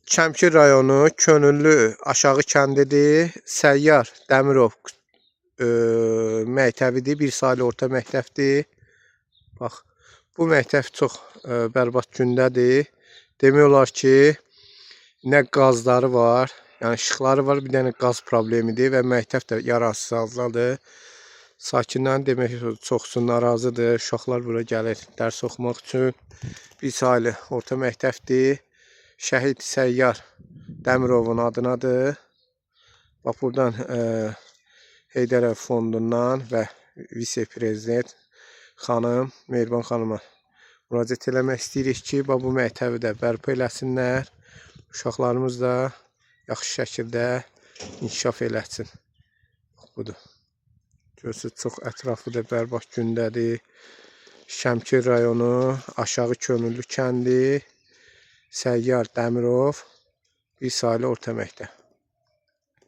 Şəmkir rayonu Könüllü aşağı kəndidir. Səyyar Dəmirov məktəbidir. Bir saylı orta məktəbdir. Bax, bu məktəb çox bərbad gündədir. Demək olar ki, nə qazları var, yəni işıqları var, bir dənə qaz problemidir və məktəb də yararsız haldadır. Sakinlərin demək çoxsu narazıdır. Uşaqlar bura gəlir dərs oxumaq üçün. Bir saylı orta məktəbdir. Şəhid Səyyar Dəmirovun adınadır. Bax, buradan Heydər Əliyev fondundan və vitse-prezident xanım Mehriban xanıma müraciət eləmək istəyirik ki, bu məktəbi də bərpa eləsinlər. Uşaqlarımız da yaxşı şəkildə inkişaf eləsin. Budur. Görürsünüz, çox ətrafı da bərbad gündədir. Şəmkir rayonu aşağı Könüllü kəndi. Səyyar Dəmirov bir saylı orta məktəb.